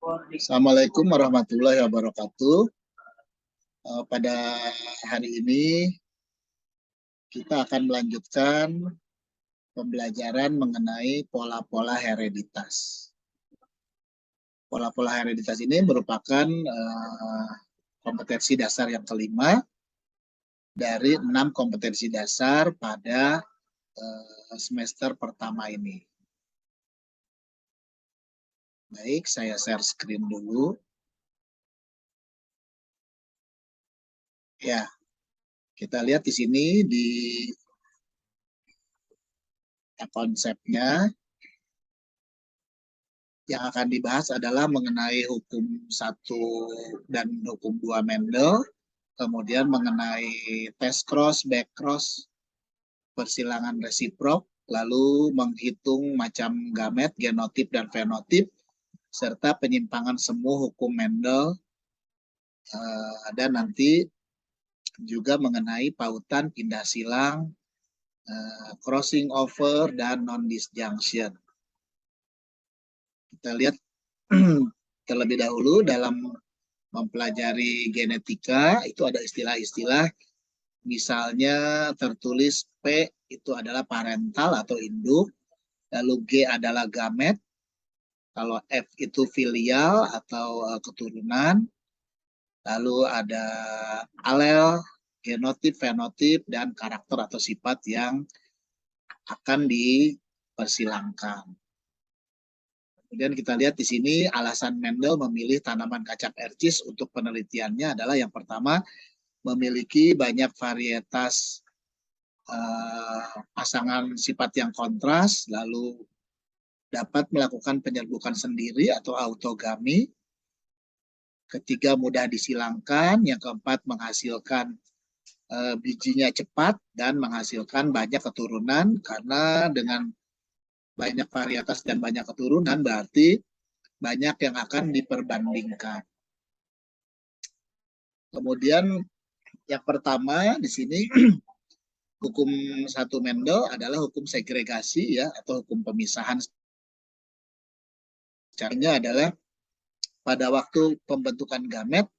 Assalamualaikum warahmatullahi wabarakatuh. Pada hari ini kita akan melanjutkan pembelajaran mengenai pola-pola hereditas. Pola-pola hereditas ini merupakan kompetensi dasar yang kelima dari 6 kompetensi dasar pada semester pertama ini. Baik, saya share screen dulu. Ya, kita lihat di sini di konsepnya yang akan dibahas adalah mengenai hukum 1 dan hukum 2 Mendel, kemudian mengenai test cross, back cross, persilangan resiprok, lalu menghitung macam gamet, genotip, dan fenotip, serta penyimpangan semu hukum Mendel, dan nanti juga mengenai pautan pindah silang, crossing over, dan non-disjunction. Kita lihat terlebih dahulu dalam mempelajari genetika, itu ada istilah-istilah, misalnya tertulis P itu adalah parental atau induk, lalu G adalah gamet, kalau F itu filial atau keturunan, lalu ada alel, genotip, fenotip, dan karakter atau sifat yang akan dipersilangkan. Kemudian kita lihat di sini alasan Mendel memilih tanaman kacang ercis untuk penelitiannya adalah yang pertama, memiliki banyak varietas pasangan sifat yang kontras, lalu dapat melakukan penyerbukan sendiri atau autogami. Ketiga, mudah disilangkan. Yang keempat, menghasilkan bijinya cepat dan menghasilkan banyak keturunan, karena dengan banyak varietas dan banyak keturunan berarti banyak yang akan diperbandingkan. Kemudian yang pertama di sini hukum 1 Mendel adalah hukum segregasi ya, atau hukum pemisahan. Caranya adalah pada waktu pembentukan gamet,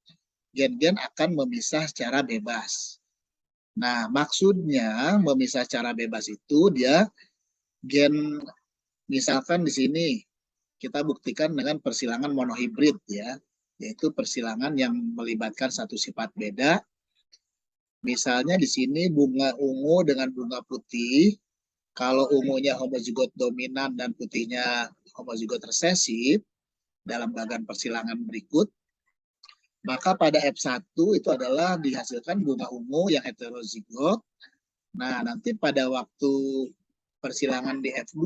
gen-gen akan memisah secara bebas. Nah, maksudnya memisah secara bebas itu dia gen, misalkan di sini kita buktikan dengan persilangan monohibrid ya, yaitu persilangan yang melibatkan satu sifat beda. Misalnya di sini bunga ungu dengan bunga putih, kalau ungunya homozigot dominan dan putihnya homozigot resesif dalam bagan persilangan berikut, maka pada F1 itu adalah dihasilkan bunga ungu yang heterozigot. Nah, nanti pada waktu persilangan di F2,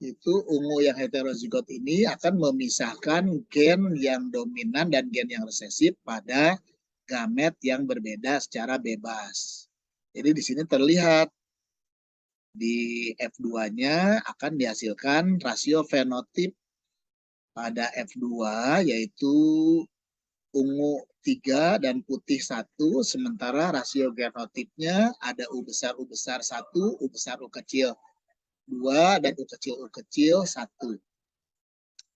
itu ungu yang heterozigot ini akan memisahkan gen yang dominan dan gen yang resesif pada gamet yang berbeda secara bebas. Jadi di sini terlihat di F2-nya akan dihasilkan rasio fenotip pada F2 yaitu ungu 3 dan putih 1, sementara rasio genotipnya ada U besar 1, U besar U kecil 2, dan U kecil 1.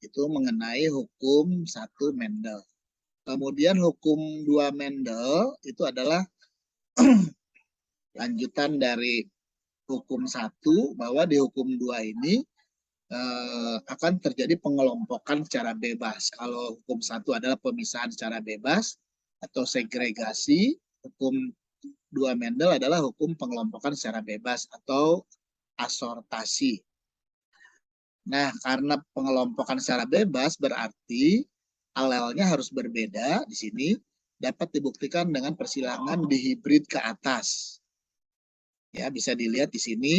Itu mengenai hukum 1 Mendel. Kemudian hukum 2 Mendel itu adalah lanjutan dari hukum 1, bahwa di hukum 2 ini akan terjadi pengelompokan secara bebas. Kalau hukum 1 adalah pemisahan secara bebas atau segregasi, hukum 2 Mendel adalah hukum pengelompokan secara bebas atau asortasi. Nah, karena pengelompokan secara bebas berarti alelnya harus berbeda. Di sini dapat dibuktikan dengan persilangan dihibrid ke atas. Ya, bisa dilihat di sini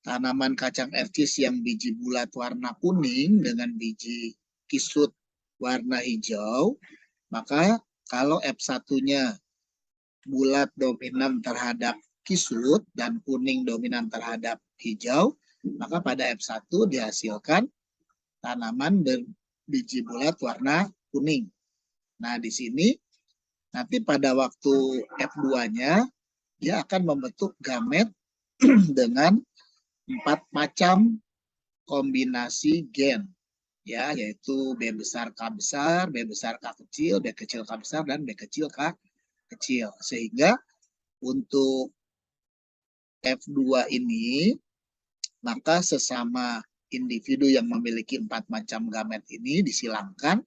tanaman kacang ercis yang biji bulat warna kuning dengan biji kisut warna hijau, maka kalau F1-nya bulat dominan terhadap kisut dan kuning dominan terhadap hijau, maka pada F1 dihasilkan tanaman berbiji bulat warna kuning. Nah, di sini nanti pada waktu F2-nya dia akan membentuk gamet dengan 4 macam kombinasi gen. ya, yaitu B besar K besar, B besar K kecil, B kecil K besar, dan B kecil K kecil. Sehingga untuk F2 ini, maka sesama individu yang memiliki 4 macam gamet ini disilangkan,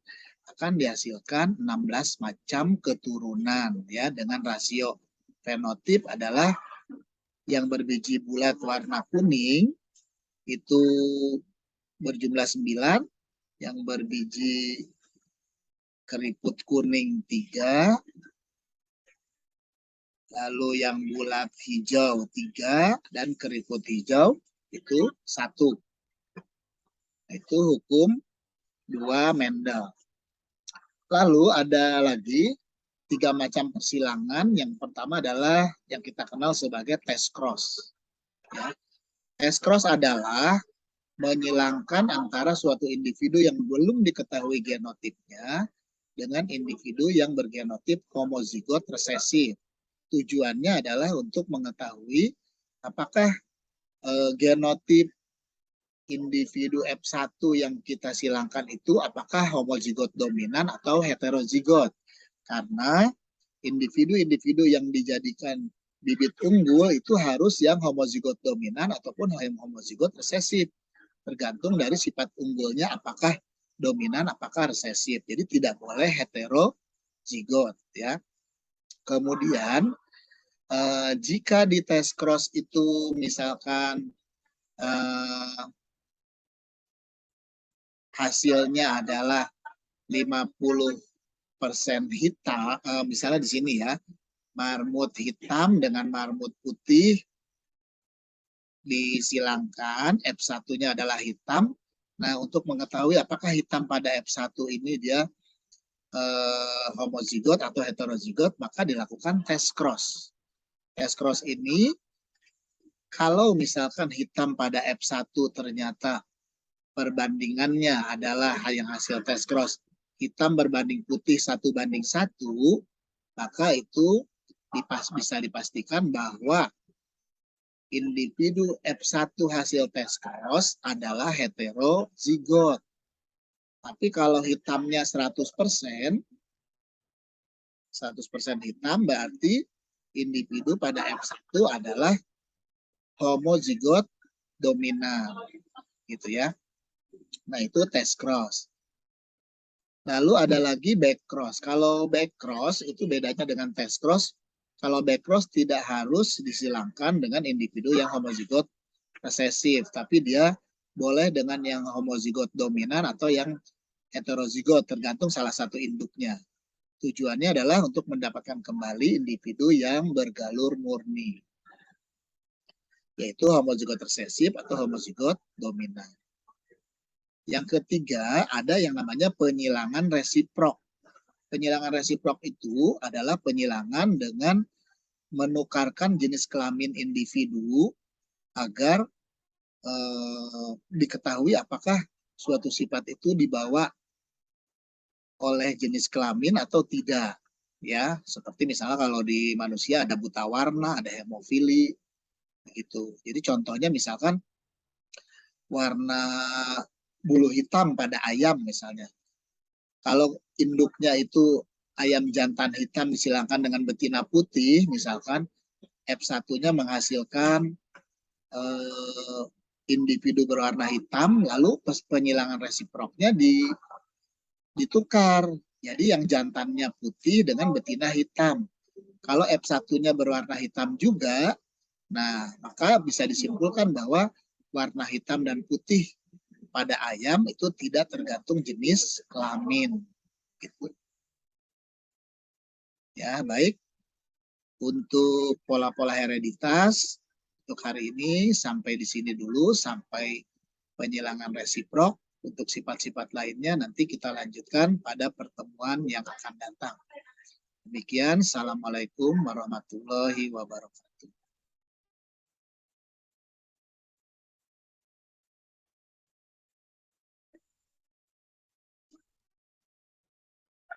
akan dihasilkan 16 macam keturunan, ya, dengan rasio fenotip adalah yang berbiji bulat warna kuning itu berjumlah 9, yang berbiji keriput kuning 3, lalu yang bulat hijau 3, dan keriput hijau itu 1. Itu hukum 2 Mendel. Lalu ada lagi 3 macam persilangan. Yang pertama adalah yang kita kenal sebagai test cross. Ya. Test cross adalah menyilangkan antara suatu individu yang belum diketahui genotipnya dengan individu yang bergenotip homozigot resesif. Tujuannya adalah untuk mengetahui apakah genotip individu F1 yang kita silangkan itu apakah homozigot dominan atau heterozigot. Karena individu-individu yang dijadikan bibit unggul itu harus yang homozigot dominan ataupun homozigot resesif. Tergantung dari sifat unggulnya apakah dominan, apakah resesif. Jadi tidak boleh heterozigot, ya. Kemudian jika di tes cross itu misalkan hasilnya adalah 50% hitam, misalnya di sini ya, marmut hitam dengan marmut putih disilangkan, F1-nya adalah hitam. Nah, untuk mengetahui apakah hitam pada F1 ini dia homozigot atau heterozigot, maka dilakukan tes cross. Tes cross ini, kalau misalkan hitam pada F1 ternyata perbandingannya adalah yang hasil tes cross hitam berbanding putih 1:1, maka itu bisa dipastikan bahwa individu F1 hasil tes cross adalah heterozigot. Tapi kalau hitamnya 100% hitam, berarti individu pada F1 adalah homozigot dominan, gitu ya. Nah, itu test cross. Lalu ada lagi back cross. Kalau back cross itu bedanya dengan test cross. Kalau back cross tidak harus disilangkan dengan individu yang homozigot resesif, tapi dia boleh dengan yang homozigot dominan atau yang heterozigot, tergantung salah satu induknya. Tujuannya adalah untuk mendapatkan kembali individu yang bergalur murni, yaitu homozigot resesif atau homozigot dominan. Yang ketiga, ada yang namanya penyilangan resiprok. Penyilangan resiprok itu adalah penyilangan dengan menukarkan jenis kelamin individu agar diketahui apakah suatu sifat itu dibawa oleh jenis kelamin atau tidak, ya. Seperti misalnya kalau di manusia ada buta warna, ada hemofili, gitu. Jadi contohnya misalkan warna bulu hitam pada ayam misalnya. Kalau induknya itu ayam jantan hitam disilangkan dengan betina putih, misalkan F1-nya menghasilkan individu berwarna hitam, lalu penyilangan resiproknya ditukar. Jadi yang jantannya putih dengan betina hitam. Kalau F1-nya berwarna hitam juga, nah maka bisa disimpulkan bahwa warna hitam dan putih pada ayam itu tidak tergantung jenis kelamin. Gitu. Ya, baik. Untuk pola-pola hereditas, untuk hari ini sampai di sini dulu, sampai penyilangan resiprok. Untuk sifat-sifat lainnya nanti kita lanjutkan pada pertemuan yang akan datang. Demikian, Assalamualaikum warahmatullahi wabarakatuh.